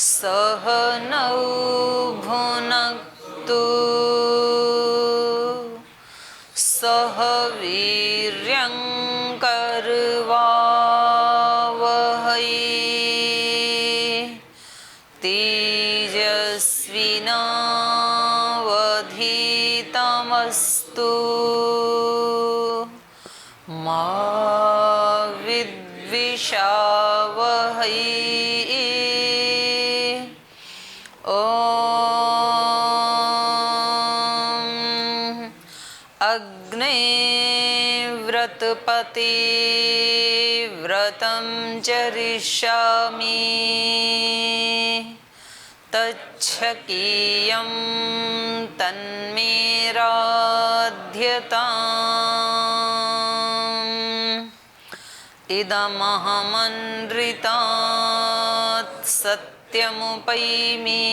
सह नौ भुनक्तु सह वीर्यं करवावहै तेजस्विनावधीतमस्तु मा विद्विषावहै। अग्ने व्रतपते व्रतं चरिष्यामि तच्छकीयं तन्मेराध्यताम् इदमहमनृतात् सत्यमुपैमि।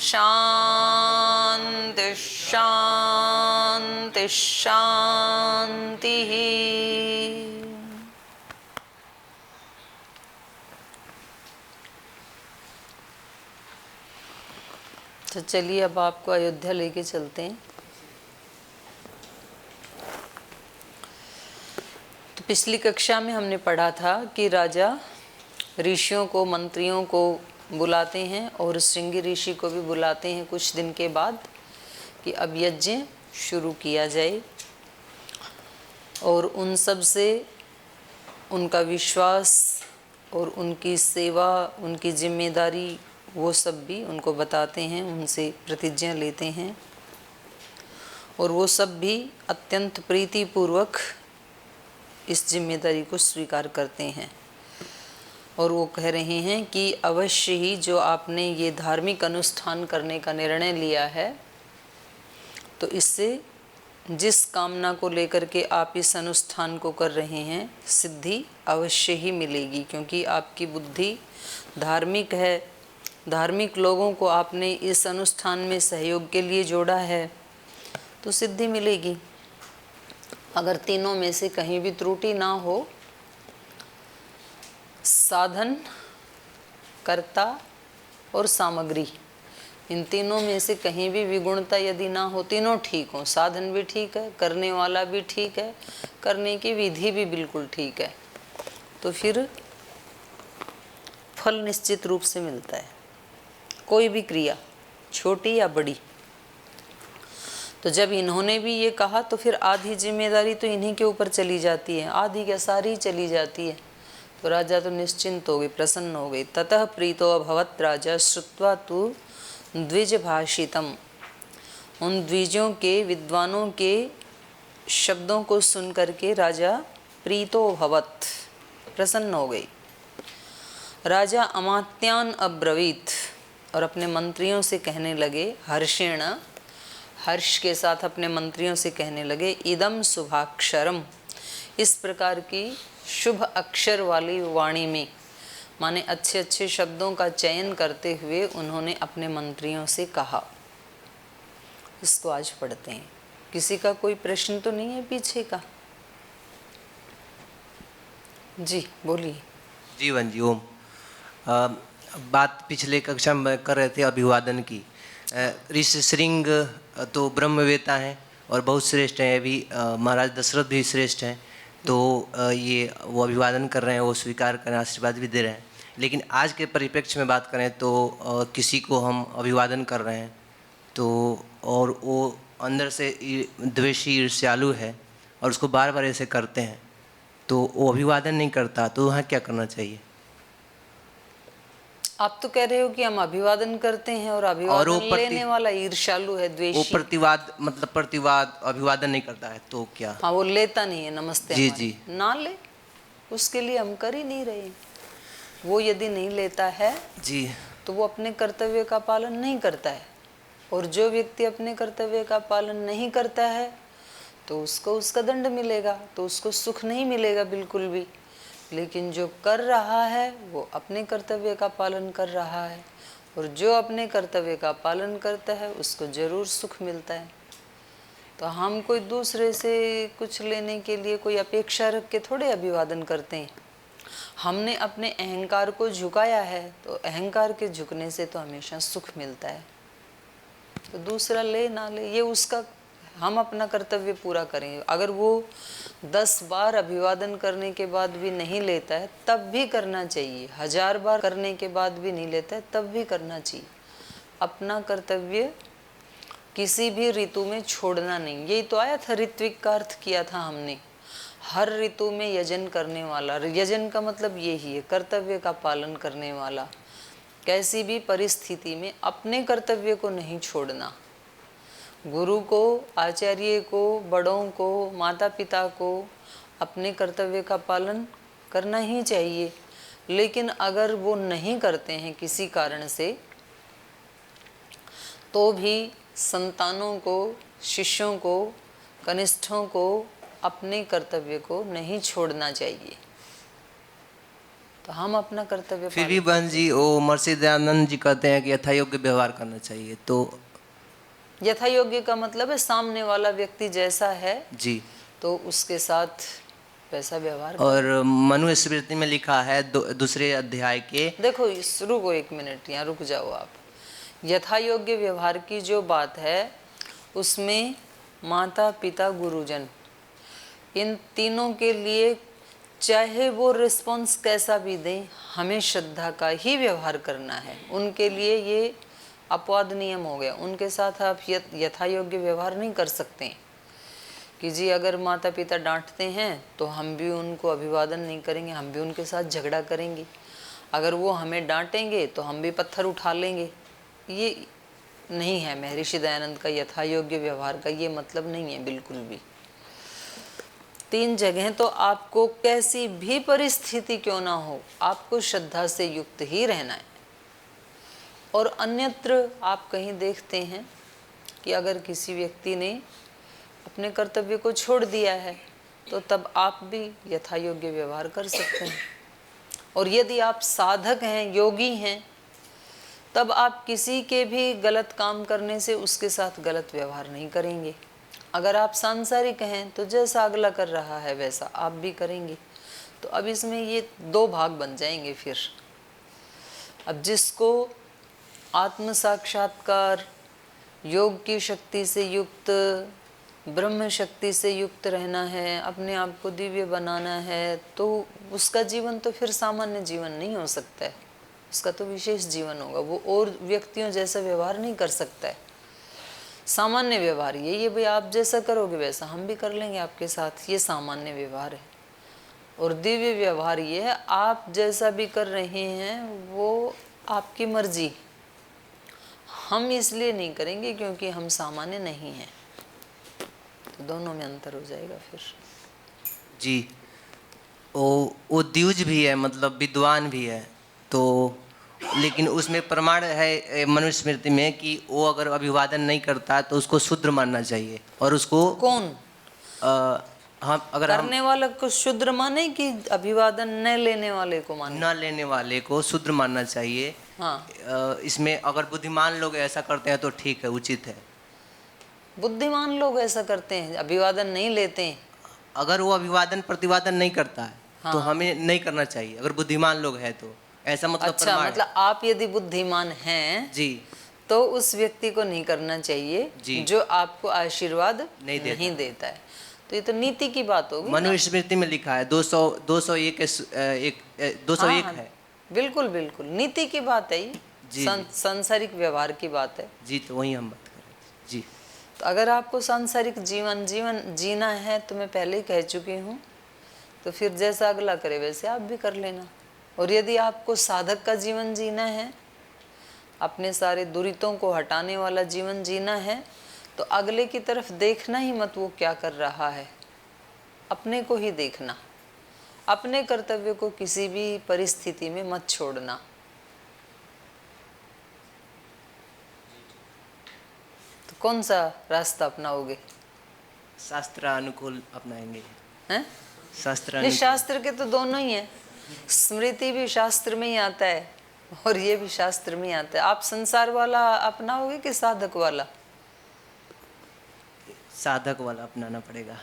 शांति शांति शांति। तो चलिए अब आपको अयोध्या लेके चलते हैं। तो पिछली कक्षा में हमने पढ़ा था कि राजा ऋषियों को, मंत्रियों को बुलाते हैं और श्रृंगी ऋषि को भी बुलाते हैं कुछ दिन के बाद कि अब यज्ञ शुरू किया जाए, और उन सब से उनका विश्वास और उनकी सेवा, उनकी जिम्मेदारी, वो सब भी उनको बताते हैं, उनसे प्रतिज्ञा लेते हैं, और वो सब भी अत्यंत प्रीतिपूर्वक इस जिम्मेदारी को स्वीकार करते हैं। और वो कह रहे हैं कि अवश्य ही जो आपने ये धार्मिक अनुष्ठान करने का निर्णय लिया है, तो इससे जिस कामना को लेकर के आप इस अनुष्ठान को कर रहे हैं, सिद्धि अवश्य ही मिलेगी, क्योंकि आपकी बुद्धि धार्मिक है। धार्मिक लोगों को आपने इस अनुष्ठान में सहयोग के लिए जोड़ा है, तो सिद्धि मिलेगी। अगर तीनों में से कहीं भी त्रुटि ना हो, साधन, कर्ता और सामग्री, इन तीनों में से कहीं भी विगुणता यदि ना हो, तीनों ठीक हो, साधन भी ठीक है, करने वाला भी ठीक है, करने की विधि भी बिल्कुल ठीक है, तो फिर फल निश्चित रूप से मिलता है, कोई भी क्रिया, छोटी या बड़ी। तो जब इन्होंने भी ये कहा तो फिर आधी जिम्मेदारी तो इन्हीं के ऊपर चली जाती है, आधी क्या सारी चली जाती है। तो राजा तो निश्चिंत हो गए, प्रसन्न हो गए। ततः प्रीतो अभवत राजा श्रुत्वा तु द्विज भाषितम। उन द्विजों के, विद्वानों के शब्दों को सुन करके राजा प्रीतो अभवत, प्रसन्न हो गई। राजा अमात्यान अब्रवीत, और अपने मंत्रियों से कहने लगे, हर्षेण, हर्ष के साथ अपने मंत्रियों से कहने लगे, इदम शुभाक्षरम, इस प्रकार की शुभ अक्षर वाली वाणी में, माने अच्छे अच्छे शब्दों का चयन करते हुए उन्होंने अपने मंत्रियों से कहा। इसको आज पढ़ते हैं। किसी का कोई प्रश्न तो नहीं है पीछे का? जी बोलिए। जीवन जी ओम। बात पिछले कक्षा में कर रहे थे अभिवादन की। ऋषि श्रृंग तो ब्रह्मवेता हैं और बहुत श्रेष्ठ हैं, अभी महाराज दशरथ भी श्रेष्ठ हैं, तो ये वो अभिवादन कर रहे हैं, वो स्वीकार कर रहे हैं, आशीर्वाद भी दे रहे हैं। लेकिन आज के परिप्रेक्ष्य में बात करें तो किसी को हम अभिवादन कर रहे हैं तो, और वो अंदर से द्वेषी, ईर्ष्यालु है और उसको बार बार ऐसे करते हैं, तो वो अभिवादन नहीं करता, तो वहाँ क्या करना चाहिए? आप तो कह रहे हो कि हम अभिवादन करते हैं और अभिवादन लेने वाला ईर्ष्यालु है, द्वेषी। वो प्रतिवाद, मतलब प्रतिवाद, अभिवादन नहीं करता है, तो क्या? हाँ, वो लेता नहीं है नमस्ते। जी जी, ना ले, उसके लिए हम कर ही नहीं रहे। वो यदि नहीं लेता है जी, तो वो अपने कर्तव्य का पालन नहीं करता है, और जो व्यक्ति अपने कर्तव्य का पालन नहीं करता है तो उसको उसका दंड मिलेगा, तो उसको सुख नहीं मिलेगा बिल्कुल भी। लेकिन जो कर रहा है वो अपने कर्तव्य का पालन कर रहा है, और जो अपने कर्तव्य का पालन करता है उसको जरूर सुख मिलता है। तो हम कोई दूसरे से कुछ लेने के लिए कोई अपेक्षा रख के थोड़े अभिवादन करते हैं। हमने अपने अहंकार को झुकाया है, तो अहंकार के झुकने से तो हमेशा सुख मिलता है। तो दूसरा ले ना ले, ये उसका, हम अपना कर्तव्य पूरा करेंगे। अगर वो 10 बार अभिवादन करने के बाद भी नहीं लेता है तब भी करना चाहिए, 1000 बार करने के बाद भी नहीं लेता है तब भी करना चाहिए। अपना कर्तव्य किसी भी ऋतु में छोड़ना नहीं। यही तो आया था, ऋत्विक का अर्थ किया था हमने, हर ऋतु में यजन करने वाला। यजन का मतलब यही है, कर्तव्य का पालन करने वाला। कैसी भी परिस्थिति में अपने कर्तव्य को नहीं छोड़ना। गुरु को, आचार्य को, बड़ों को, माता पिता को अपने कर्तव्य का पालन करना ही चाहिए। लेकिन अगर वो नहीं करते हैं किसी कारण से, तो भी संतानों को, शिष्यों को, कनिष्ठों को अपने कर्तव्य को नहीं छोड़ना चाहिए। तो हम अपना कर्तव्य फिर भी बहन जी, वो महर्षि दयानंद जी कहते हैं कि यथा योग्य व्यवहार करना चाहिए। तो यथा योग्य का मतलब है सामने वाला व्यक्ति जैसा है जी, तो उसके साथ वैसा व्यवहार। और मनुस्मृति में लिखा है दूसरे अध्याय के, देखो रुको 1 मिनट, यहाँ रुक जाओ आप। यथा योग्य व्यवहार की जो बात है उसमें माता पिता गुरुजन, इन तीनों के लिए चाहे वो रिस्पॉन्स कैसा भी दें, हमें श्रद्धा का ही व्यवहार करना है। उनके लिए ये अपवाद नियम हो गया, उनके साथ आप यथा योग्य व्यवहार नहीं कर सकते कि जी अगर माता पिता डांटते हैं तो हम भी उनको अभिवादन नहीं करेंगे, हम भी उनके साथ झगड़ा करेंगे। अगर वो हमें डांटेंगे तो हम भी पत्थर उठा लेंगे। ये नहीं है महर्षि दयानंद का यथा योग्य व्यवहार का ये मतलब नहीं है बिल्कुल भी। 3 जगह तो आपको कैसी भी परिस्थिति क्यों ना हो, आपको श्रद्धा से युक्त ही रहना है। और अन्यत्र आप कहीं देखते हैं कि अगर किसी व्यक्ति ने अपने कर्तव्य को छोड़ दिया है तो तब आप भी यथा योग्य व्यवहार कर सकते हैं। और यदि आप साधक हैं, योगी हैं, तब आप किसी के भी गलत काम करने से उसके साथ गलत व्यवहार नहीं करेंगे। अगर आप सांसारिक हैं तो जैसा अगला कर रहा है वैसा आप भी करेंगे। तो अब इसमें ये 2 भाग बन जाएंगे फिर। अब जिसको आत्म साक्षात्कार, योग की शक्ति से युक्त, ब्रह्म शक्ति से युक्त रहना है, अपने आप को दिव्य बनाना है, तो उसका जीवन तो फिर सामान्य जीवन नहीं हो सकता है, उसका तो विशेष जीवन होगा। वो और व्यक्तियों जैसा व्यवहार नहीं कर सकता है। सामान्य व्यवहार यही है भाई, आप जैसा करोगे वैसा हम भी कर लेंगे आपके साथ, ये सामान्य व्यवहार है। और दिव्य व्यवहार ये है, आप जैसा भी कर रहे हैं वो आपकी मर्जी, हम इसलिए नहीं करेंगे क्योंकि हम सामान्य नहीं हैं। तो दोनों में अंतर हो जाएगा फिर। जी, वो द्विज भी है, मतलब विद्वान भी है, तो लेकिन उसमें प्रमाण है मनुस्मृति में कि वो अगर अभिवादन नहीं करता तो उसको शूद्र मानना चाहिए। और उसको कौन हम अगर करने वाले को शूद्र माने कि अभिवादन न लेने वाले को माने? न लेने वाले को शूद्र मानना चाहिए। हाँ, इसमें अगर बुद्धिमान लोग ऐसा करते हैं तो ठीक है, उचित है। बुद्धिमान लोग ऐसा करते हैं, अभिवादन नहीं लेते हैं। अगर वो अभिवादन प्रतिवादन नहीं करता है तो हमें नहीं करना चाहिए, अगर बुद्धिमान लोग हैं तो। ऐसा मतलब अच्छा, मतलब आप यदि बुद्धिमान हैं जी तो उस व्यक्ति को नहीं करना चाहिए जो आपको आशीर्वाद नहीं देता है। तो ये तो नीति की बात होगी। मनुस्मृति में लिखा है 201 है। बिल्कुल बिल्कुल नीति की बात है ये, सांसारिक व्यवहार की बात है जी। तो वही हम बात कर रहे हैं जी। तो अगर आपको सांसारिक जीवन जीना है तो मैं पहले ही कह चुकी हूँ, तो फिर जैसा अगला करे वैसे आप भी कर लेना। और यदि आपको साधक का जीवन जीना है, अपने सारे दुरितों को हटाने वाला जीवन जीना है, तो अगले की तरफ देखना ही मत वो क्या कर रहा है, अपने को ही देखना। अपने कर्तव्य को किसी भी परिस्थिति में मत छोड़ना। तो कौन सा रास्ता अपनाओगे? शास्त्र अनुकूल अपनाएंगे। हैं? शास्त्र शास्त्र के तो दोनों ही है, स्मृति भी शास्त्र में ही आता है और ये भी शास्त्र में ही आता है। आप संसार वाला अपनाओगे कि साधक वाला? साधक वाला अपनाना पड़ेगा।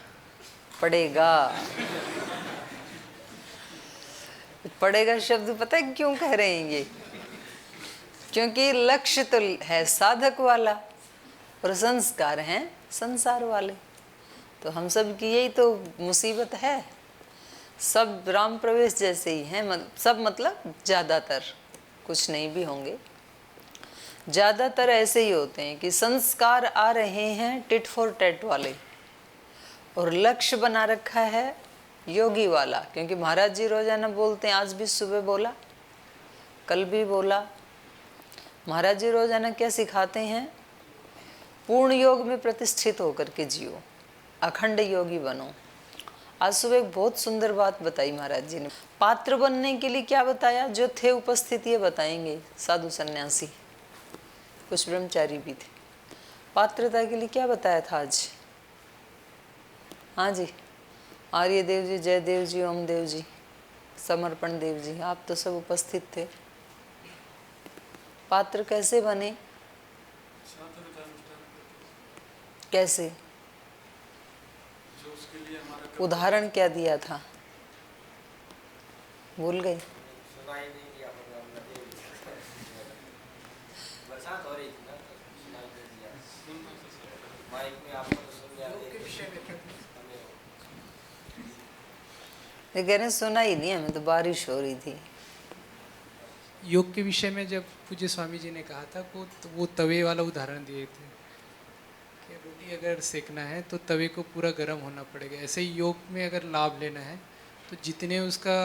पड़ेगा शब्द पता है क्यों कह रहे हैं ये? क्योंकि लक्ष्य तो है साधक वाला और संस्कार हैं संसार वाले। तो हम सब की यही तो मुसीबत है। सब राम प्रवेश जैसे ही हैं, सब मतलब ज़्यादातर, कुछ नहीं भी होंगे, ज़्यादातर ऐसे ही होते हैं कि संस्कार आ रहे हैं टिट फॉर टैट वाले और लक्ष्य बना रखा है योगी वाला। क्योंकि महाराज जी रोजाना बोलते हैं, आज भी सुबह बोला, कल भी बोला। महाराज जी रोजाना क्या सिखाते हैं? पूर्ण योग में प्रतिष्ठित होकर के जियो, अखंड योगी बनो। आज सुबह एक बहुत सुंदर बात बताई महाराज जी ने। पात्र बनने के लिए क्या बताया? जो थे उपस्थित ये बताएंगे, साधु सन्यासी, कुछ ब्रह्मचारी भी थे। पात्रता के लिए क्या बताया था आज? हाँ जी, आर्य देव जी, जय देव जी, ओम देव जी, समर्पण देव जी, आप तो सब उपस्थित थे। पात्र कैसे बने? कैसे? उदाहरण क्या दिया था? भूल गए? ये कह रहे सुना ही नहीं, हमें तो बारिश हो रही थी। योग के विषय में जब पूज्य स्वामी जी ने कहा था वो तवे वाला उदाहरण दिए थे कि रोटी अगर सेकना है तो तवे को पूरा गर्म होना पड़ेगा। ऐसे ही योग में अगर लाभ लेना है तो जितने उसका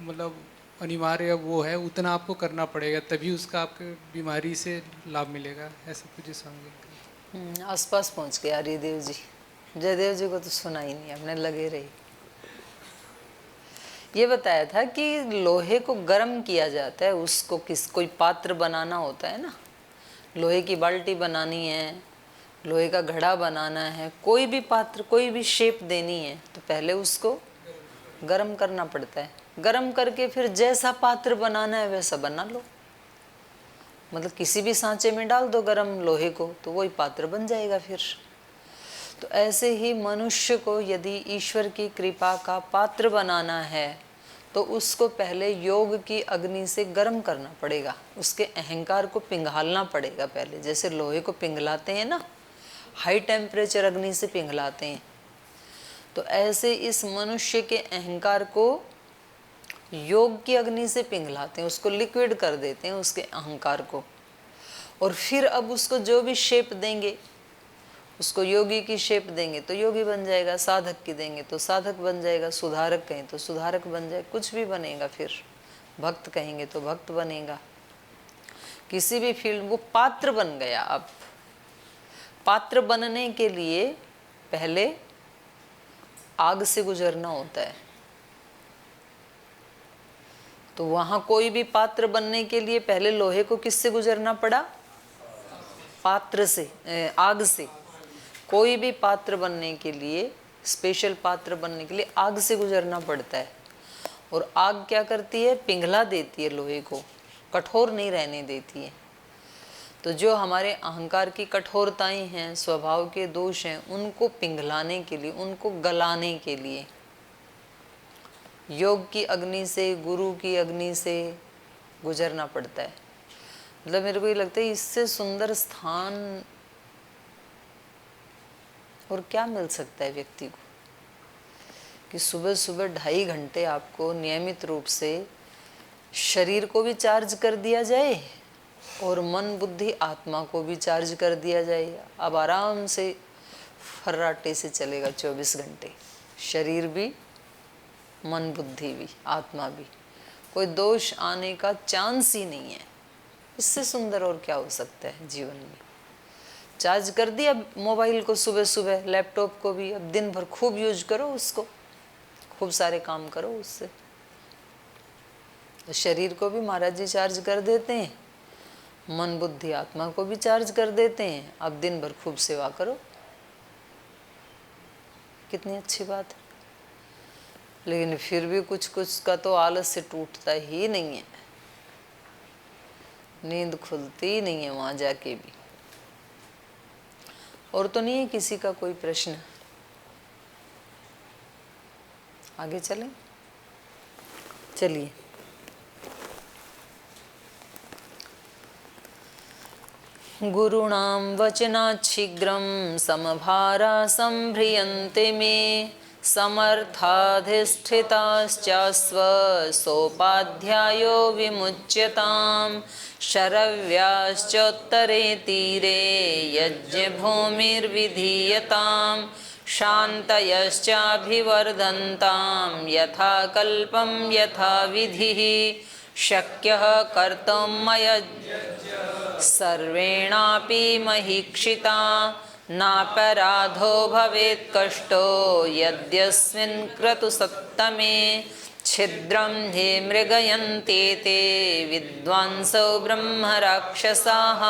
मतलब अनिवार्य वो है उतना आपको करना पड़ेगा, तभी उसका आपके बीमारी से लाभ मिलेगा। ऐसा पूज्य स्वामी जी ने कहा। आसपास पहुंच गए आर्यदेव जी। जयदेव जी को तो सुना ही नहीं, अपने लगे रही। ये बताया था कि लोहे को गर्म किया जाता है, उसको कोई पात्र बनाना होता है ना, लोहे की बाल्टी बनानी है, लोहे का घड़ा बनाना है, कोई भी पात्र, कोई भी शेप देनी है तो पहले उसको गर्म करना पड़ता है। गर्म करके फिर जैसा पात्र बनाना है वैसा बना लो, मतलब किसी भी सांचे में डाल दो गर्म लोहे को तो वही पात्र बन जाएगा फिर। तो ऐसे ही मनुष्य को यदि ईश्वर की कृपा का पात्र बनाना है तो उसको पहले योग की अग्नि से गर्म करना पड़ेगा, उसके अहंकार को पिघलाना पड़ेगा पहले। जैसे लोहे को पिघलाते हैं ना, हाई टेम्परेचर अग्नि से पिघलाते हैं, तो ऐसे इस मनुष्य के अहंकार को योग की अग्नि से पिघलाते हैं, उसको लिक्विड कर देते हैं उसके अहंकार को। और फिर अब उसको जो भी शेप देंगे, उसको योगी की शेप देंगे तो योगी बन जाएगा, साधक की देंगे तो साधक बन जाएगा, सुधारक कहें तो सुधारक बन जाएगा, कुछ भी बनेगा। फिर भक्त कहेंगे तो भक्त बनेगा, किसी भी फील्ड वो पात्र बन गया। अब पात्र बनने के लिए पहले आग से गुजरना होता है। तो वहां कोई भी पात्र बनने के लिए पहले लोहे को किससे गुजरना पड़ा? पात्र से, आग से। कोई भी पात्र बनने के लिए, स्पेशल पात्र बनने के लिए आग से गुजरना पड़ता है। और आग क्या करती है? पिघला देती है लोहे को, कठोर नहीं रहने देती है। तो जो हमारे अहंकार की कठोरताएं हैं, स्वभाव के दोष हैं, उनको पिघलाने के लिए, उनको गलाने के लिए योग की अग्नि से, गुरु की अग्नि से गुजरना पड़ता है। मतलब मेरे को ये लगता है इससे सुंदर स्थान और क्या मिल सकता है व्यक्ति को कि सुबह सुबह 2.5 घंटे आपको नियमित रूप से शरीर को भी चार्ज कर दिया जाए और मन बुद्धि आत्मा को भी चार्ज कर दिया जाए। अब आराम से फर्राटे से चलेगा 24 घंटे, शरीर भी, मन बुद्धि भी, आत्मा भी, कोई दोष आने का चांस ही नहीं है। इससे सुंदर और क्या हो सकता है जीवन में? चार्ज कर दिया मोबाइल को सुबह सुबह, लैपटॉप को भी, अब दिन भर खूब यूज करो उसको, खूब सारे काम करो उससे। तो शरीर को भी महाराज जी चार्ज कर देते हैं, मन बुद्धि आत्मा को भी चार्ज कर देते हैं। अब दिन भर खूब सेवा करो, कितनी अच्छी बात है। लेकिन फिर भी कुछ कुछ का तो आलस से टूटता ही नहीं है, नींद खुलती ही नहीं है वहाँ जाके भी। और तो नहीं है किसी का कोई प्रश्न? आगे चलें, चलिए। गुरूणां वचनात् शीघ्रं समभारा सम्भ्रियन्ते मे समर्थाधिष्ठिताश्चास्व सोपाध्यायो विमुच्यतां शरव्याश्चोत्तरे तीरे यज्ञभूमिर्विधीयतां शान्तयश्चाभिवर्धन्तां यथा कल्पं यथा विधिः शक्यः कर्तुं मया सर्वेणापि महीक्षिता नापराधो भवेत् कष्टो यद्यस्मिन् क्रतुसत्तमे छिद्रं हि मृगयन्ते ते विद्वांसो ब्रह्मराक्षसाः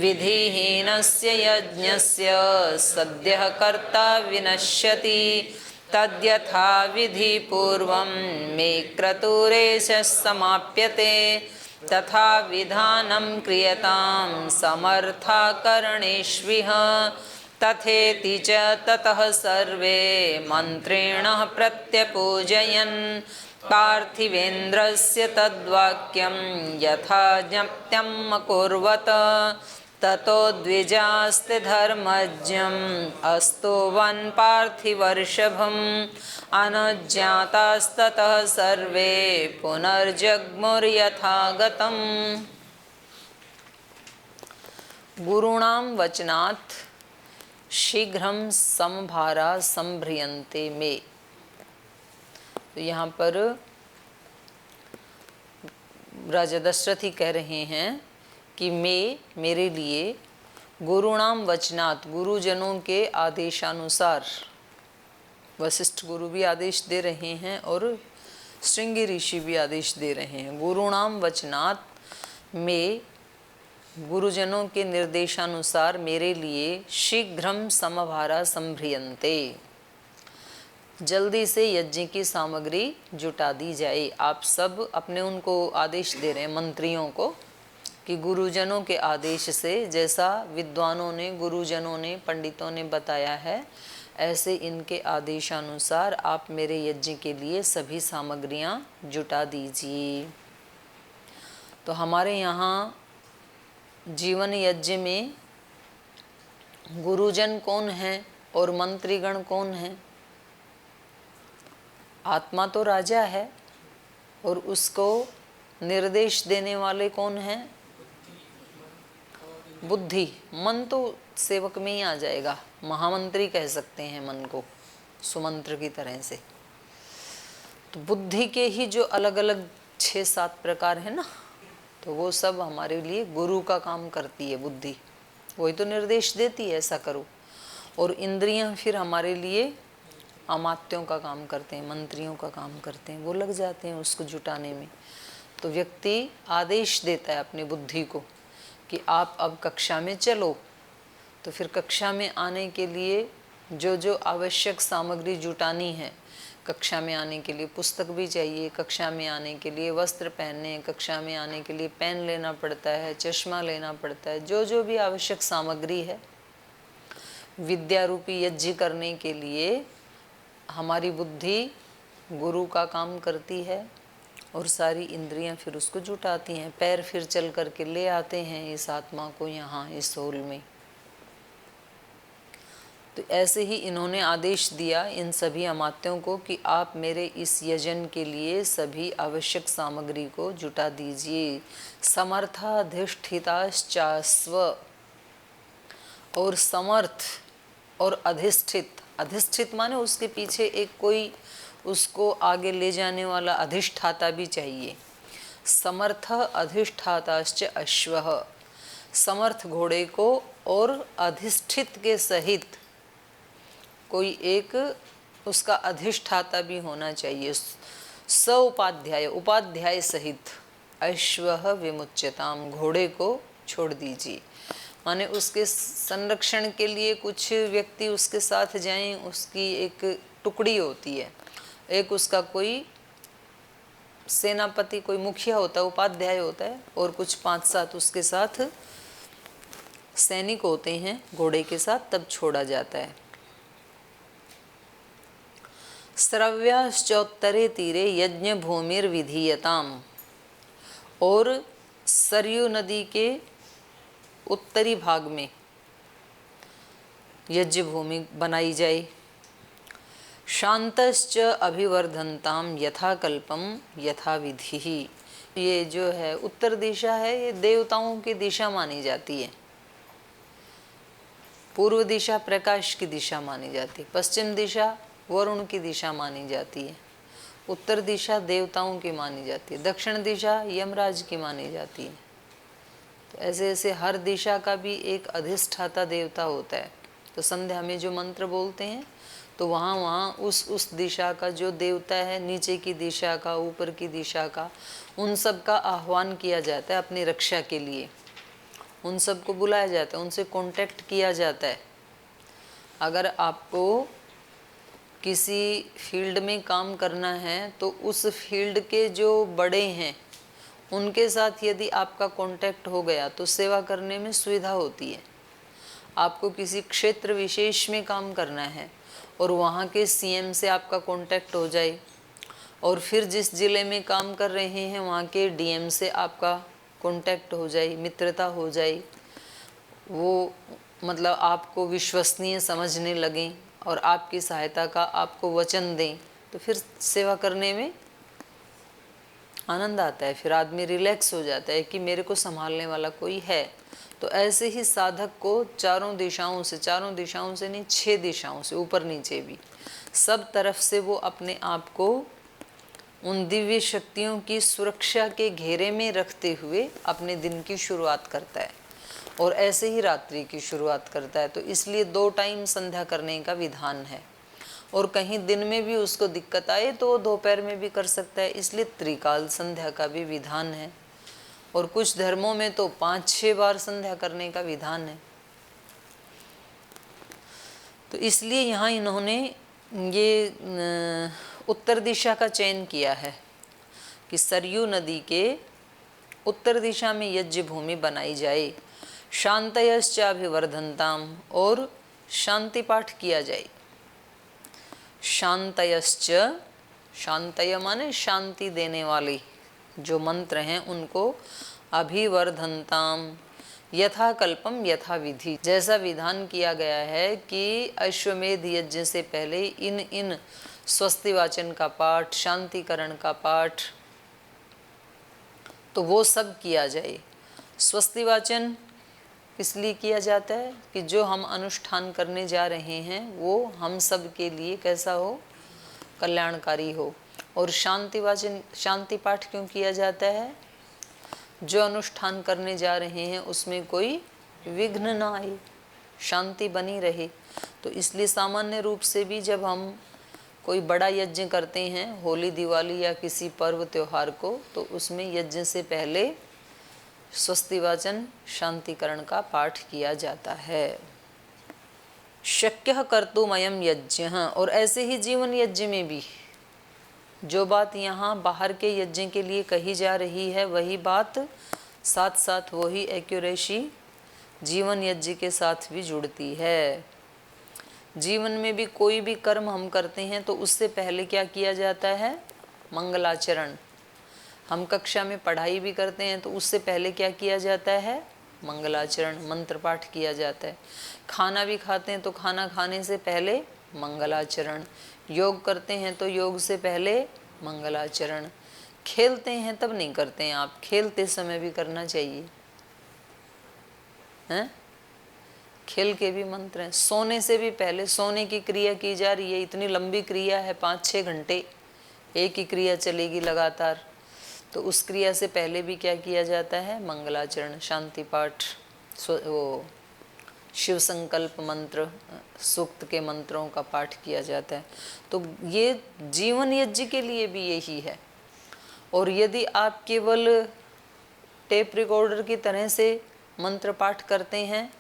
विधिहीनस्य यज्ञस्य सद्यः कर्ता विनश्यति तद्यथा विधि पूर्वं मे क्रतुरेश समाप्यते तथा विधानं क्रियतां समर्थाकरणेष्विह तथेति च ततः सर्वे मन्त्रेण प्रत्यपूजयन् पार्थिवेन्द्रस्य तद्वाक्यं यथा ज्ञप्त्यम् अकुर्वत ततो द्विजास्ते धर्मज्ञम् अस्तुवन् पार्थिवर्षभम् अनुज्ञातास्ततः सर्वे पुनर्जग्मुर्यथागतम्। गुरूणां वचनात् शीघ्रं समभारा सम्भ्रियन्ते मे। तो यहाँ पर राजा दशरथ ही कह रहे हैं कि मेरे लिए गुरुणाम वचनात्, गुरुजनों के आदेशानुसार, वशिष्ठ गुरु भी आदेश दे रहे हैं और श्रृंगी ऋषि भी आदेश दे रहे हैं। गुरुणाम वचनात्, में गुरुजनों के निर्देशानुसार मेरे लिए शीघ्रम समभारा संभ्रियन्ते, जल्दी से यज्ञ की सामग्री जुटा दी जाए। आप सब अपने उनको आदेश दे रहे हैं, मंत्रियों को, कि गुरुजनों के आदेश से, जैसा विद्वानों ने, गुरुजनों ने, पंडितों ने बताया है, ऐसे इनके आदेशानुसार आप मेरे यज्ञ के लिए सभी सामग्रियां जुटा दीजिए। तो हमारे यहाँ जीवन यज्ञ में गुरुजन कौन है और मंत्रीगण कौन है? आत्मा तो राजा है और उसको निर्देश देने वाले कौन हैं? बुद्धि। मन तो सेवक में ही आ जाएगा, महामंत्री कह सकते हैं मन को, सुमंत्र की तरह से। तो बुद्धि के ही जो अलग अलग 6-7 प्रकार है ना, तो वो सब हमारे लिए गुरु का काम करती है बुद्धि, वही तो निर्देश देती है ऐसा करो। और इंद्रियां फिर हमारे लिए अमात्यों का काम करते हैं, मंत्रियों का काम करते हैं, वो लग जाते हैं उसको जुटाने में। तो व्यक्ति आदेश देता है अपनी बुद्धि को कि आप अब कक्षा में चलो। तो फिर कक्षा में आने के लिए जो जो आवश्यक सामग्री जुटानी है, कक्षा में आने के लिए पुस्तक भी चाहिए, कक्षा में आने के लिए वस्त्र पहनने, कक्षा में आने के लिए पेन लेना पड़ता है, चश्मा लेना पड़ता है, जो जो भी आवश्यक सामग्री है विद्या रूपी यज्ञ करने के लिए, हमारी बुद्धि गुरु का काम करती है और सारी इंद्रियां फिर उसको जुटाती हैं। पैर फिर चल करके ले आते हैं इस आत्मा को यहाँ इस होल में। तो ऐसे ही इन्होंने आदेश दिया इन सभी अमात्यों को कि आप मेरे इस यजन के लिए सभी आवश्यक सामग्री को जुटा दीजिए। समर्थाधिष्ठिताश्चास्व, और समर्थ और अधिष्ठित, अधिष्ठित माने उसके पीछे एक कोई उसको आगे ले जाने वाला अधिष्ठाता भी चाहिए। समर्थ अधिष्ठाताश्च अश्वः, समर्थ घोड़े को और अधिष्ठित के सहित कोई एक उसका अधिष्ठाता भी होना चाहिए। स उपाध्याय, उपाध्याय सहित अश्वः विमुच्यताम, घोड़े को छोड़ दीजिए। माने उसके संरक्षण के लिए कुछ व्यक्ति उसके साथ जाएं, उसकी एक टुकड़ी होती है, एक उसका कोई सेनापति, कोई मुखिया होता है, उपाध्याय होता है, और कुछ 5-7 उसके साथ सैनिक होते हैं घोड़े के साथ, तब छोड़ा जाता है। स्रव्याश्चोत्तरे तीरे यज्ञ भूमिर विधीयताम, और सरयू नदी के उत्तरी भाग में यज्ञ भूमि बनाई जाए। शांतश्च अभिवर्धनताम यथाकल्पम यथा विधि। ये जो है उत्तर दिशा है, ये देवताओं की दिशा मानी जाती है। पूर्व दिशा प्रकाश की दिशा मानी जाती है, पश्चिम दिशा वरुण की दिशा मानी जाती है, उत्तर दिशा देवताओं की मानी जाती है, दक्षिण दिशा यमराज की मानी जाती है। तो ऐसे ऐसे हर दिशा का भी एक अधिष्ठाता देवता होता है। तो संध्या में जो मंत्र बोलते हैं तो वहाँ वहाँ उस दिशा का जो देवता है, नीचे की दिशा का, ऊपर की दिशा का, उन सब का आह्वान किया जाता है अपनी रक्षा के लिए। उन सबको बुलाया जाता है, उनसे कांटेक्ट किया जाता है। अगर आपको किसी फील्ड में काम करना है तो उस फील्ड के जो बड़े हैं उनके साथ यदि आपका कांटेक्ट हो गया तो सेवा करने में सुविधा होती है। आपको किसी क्षेत्र विशेष में काम करना है और वहाँ के सीएम से आपका कांटेक्ट हो जाए, और फिर जिस ज़िले में काम कर रहे हैं वहाँ के डीएम से आपका कांटेक्ट हो जाए, मित्रता हो जाए, वो मतलब आपको विश्वसनीय समझने लगें और आपकी सहायता का आपको वचन दें, तो फिर सेवा करने में आनंद आता है। फिर आदमी रिलैक्स हो जाता है कि मेरे को संभालने वाला कोई है। तो ऐसे ही साधक को चारों दिशाओं से नहीं, 6 दिशाओं से, ऊपर नीचे भी, सब तरफ से वो अपने आप को उन दिव्य शक्तियों की सुरक्षा के घेरे में रखते हुए अपने दिन की शुरुआत करता है, और ऐसे ही रात्रि की शुरुआत करता है। तो इसलिए 2 टाइम संध्या करने का विधान है, और कहीं दिन में भी उसको दिक्कत आए तो वो दोपहर में भी कर सकता है, इसलिए त्रिकाल संध्या का भी विधान है। और कुछ धर्मों में तो 5-6 बार संध्या करने का विधान है। तो इसलिए यहाँ इन्होंने ये उत्तर दिशा का चयन किया है कि सरयू नदी के उत्तर दिशा में यज्ञ भूमि बनाई जाए। शांतयश्चाभिवर्धनताम, और शांति पाठ किया जाए। शांतयश्च, शांतय माने शांति देने वाले जो मंत्र हैं उनको, अभिवर्धनताम यथाकल्पम यथा विधि, जैसा विधान किया गया है कि अश्वमेध यज्ञ से पहले इन स्वस्ति वाचन का पाठ, शांतिकरण का पाठ, तो वो सब किया जाए। स्वस्ति वाचन इसलिए किया जाता है कि जो हम अनुष्ठान करने जा रहे हैं वो हम सब के लिए कैसा हो, कल्याणकारी हो। और शांति वाचन, शांति पाठ क्यों किया जाता है? जो अनुष्ठान करने जा रहे हैं उसमें कोई विघ्न ना आए, शांति बनी रहे। तो इसलिए सामान्य रूप से भी जब हम कोई बड़ा यज्ञ करते हैं, होली दिवाली या किसी पर्व त्योहार को, तो उसमें यज्ञ से पहले स्वस्ति वाचन शांतिकरण का पाठ किया जाता है। शक्य कर्तुमयम यज्ञ, और ऐसे ही जीवन यज्ञ में भी जो बात यहाँ बाहर के यज्ञ के लिए कही जा रही है वही बात साथ साथ वही एक्यूरेसी जीवन यज्ञ के साथ भी जुड़ती है। जीवन में भी कोई भी कर्म हम करते हैं तो उससे पहले क्या किया जाता है? मंगलाचरण। हम कक्षा में पढ़ाई भी करते हैं तो उससे पहले क्या किया जाता है? मंगलाचरण, मंत्र पाठ किया जाता है। खाना भी खाते हैं तो खाना खाने से पहले मंगलाचरण। योग करते हैं तो योग से पहले मंगलाचरण। खेलते हैं तब नहीं करते हैं आप, खेलते समय भी करना चाहिए, हैं? खेल के भी मंत्र हैं। सोने से भी पहले, सोने की क्रिया की जा रही है, इतनी लंबी क्रिया है, 5-6 घंटे एक ही क्रिया चलेगी लगातार, तो उस क्रिया से पहले भी क्या किया जाता है? मंगलाचरण, शांति पाठ, वो शिव संकल्प मंत्र, सूक्त के मंत्रों का पाठ किया जाता है। तो ये जीवन यज्ञ के लिए भी यही है। और यदि आप केवल टेप रिकॉर्डर की तरह से मंत्र पाठ करते हैं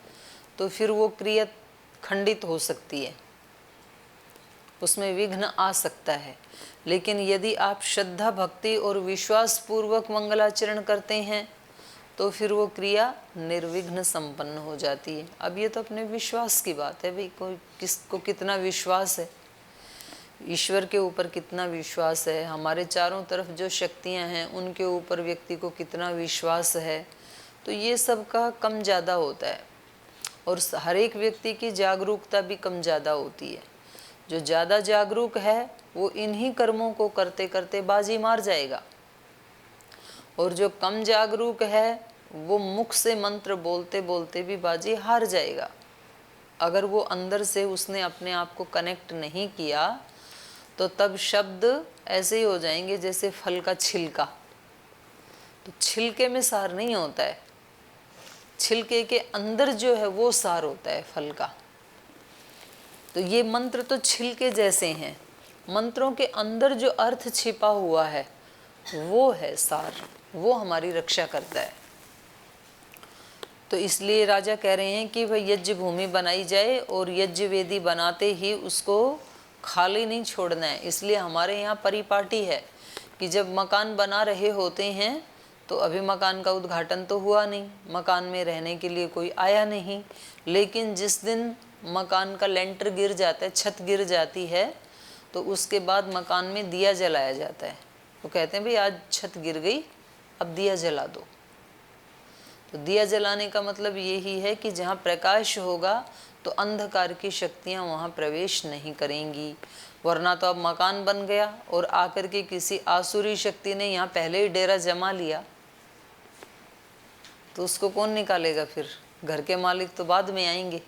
तो फिर वो क्रिया खंडित हो सकती है, उसमें विघ्न आ सकता है। लेकिन यदि आप श्रद्धा भक्ति और विश्वास पूर्वक मंगलाचरण करते हैं तो फिर वो क्रिया निर्विघ्न संपन्न हो जाती है। अब ये तो अपने विश्वास की बात है भाई, कोई किसको कितना विश्वास है, ईश्वर के ऊपर कितना विश्वास है, हमारे चारों तरफ जो शक्तियां हैं उनके ऊपर व्यक्ति को कितना विश्वास है, तो ये सब का कम ज़्यादा होता है। और हर एक व्यक्ति की जागरूकता भी कम ज़्यादा होती है। जो ज़्यादा जागरूक है वो इन्हीं कर्मों को करते करते बाजी मार जाएगा, और जो कम जागरूक है वो मुख से मंत्र बोलते बोलते भी बाजी हार जाएगा। अगर वो अंदर से उसने अपने आप को कनेक्ट नहीं किया तो तब शब्द ऐसे ही हो जाएंगे जैसे फल का छिलका। तो छिलके में सार नहीं होता है, छिलके के अंदर जो है वो सार होता है फल का। तो ये मंत्र तो छिलके जैसे हैं, मंत्रों के अंदर जो अर्थ छिपा हुआ है वो है सार, वो हमारी रक्षा करता है। तो इसलिए राजा कह रहे हैं कि भाई यज्ञ भूमि बनाई जाए, और यज्ञ वेदी बनाते ही उसको खाली नहीं छोड़ना है। इसलिए हमारे यहाँ परिपाटी है कि जब मकान बना रहे होते हैं तो अभी मकान का उद्घाटन तो हुआ नहीं, मकान में रहने के लिए कोई आया नहीं, लेकिन जिस दिन मकान का लेंटर गिर जाता है, छत गिर जाती है, तो उसके बाद मकान में दिया जलाया जाता है। वो कहते हैं भाई आज छत गिर गई, अब दिया जला दो। तो दिया जलाने का मतलब यही है कि जहाँ प्रकाश होगा तो अंधकार की शक्तियाँ वहाँ प्रवेश नहीं करेंगी। वरना तो अब मकान बन गया और आकर के किसी आसुरी शक्ति ने यहाँ पहले ही डेरा जमा लिया, तो उसको कौन निकालेगा फिर? घर के मालिक तो बाद में आएंगे,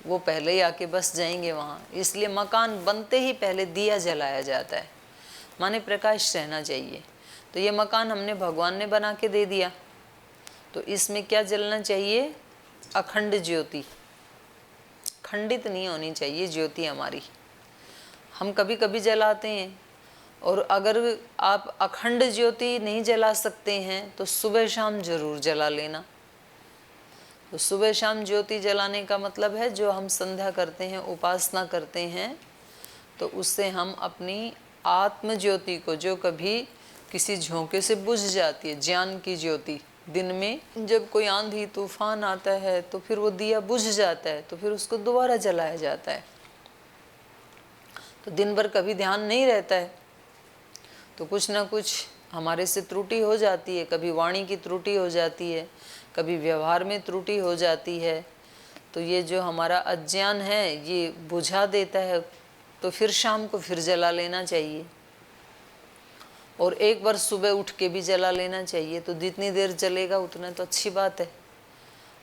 वो पहले ही आके बस जाएंगे वहाँ। इसलिए मकान बनते ही पहले दिया जलाया जाता है, माने प्रकाश रहना चाहिए। तो ये मकान हमने भगवान ने बना के दे दिया, तो इसमें क्या जलना चाहिए? अखंड ज्योति, खंडित नहीं होनी चाहिए ज्योति हमारी। हम कभी कभी जलाते हैं, और अगर आप अखंड ज्योति नहीं जला सकते हैं तो सुबह शाम जरूर जला लेना। तो सुबह शाम ज्योति जलाने का मतलब है जो हम संध्या करते हैं, उपासना करते हैं, तो उससे हम अपनी आत्म ज्योति को, जो कभी किसी झोंके से बुझ जाती है, ज्ञान की ज्योति, दिन में जब कोई आंधी तूफान आता है तो फिर वो दिया बुझ जाता है, तो फिर उसको दोबारा जलाया जाता है। तो दिन भर कभी ध्यान नहीं रहता है, तो कुछ ना कुछ हमारे से त्रुटि हो जाती है, कभी वाणी की त्रुटि हो जाती है, कभी व्यवहार में त्रुटि हो जाती है। तो ये जो हमारा अज्ञान है ये बुझा देता है, तो फिर शाम को फिर जला लेना चाहिए, और एक बार सुबह उठ के भी जला लेना चाहिए। तो जितनी देर जलेगा उतना तो अच्छी बात है।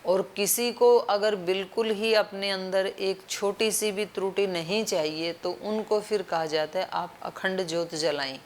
और किसी को अगर बिल्कुल ही अपने अंदर एक छोटी सी भी त्रुटि नहीं चाहिए तो उनको फिर कहा जाता है आप अखंड ज्योत जलाएं।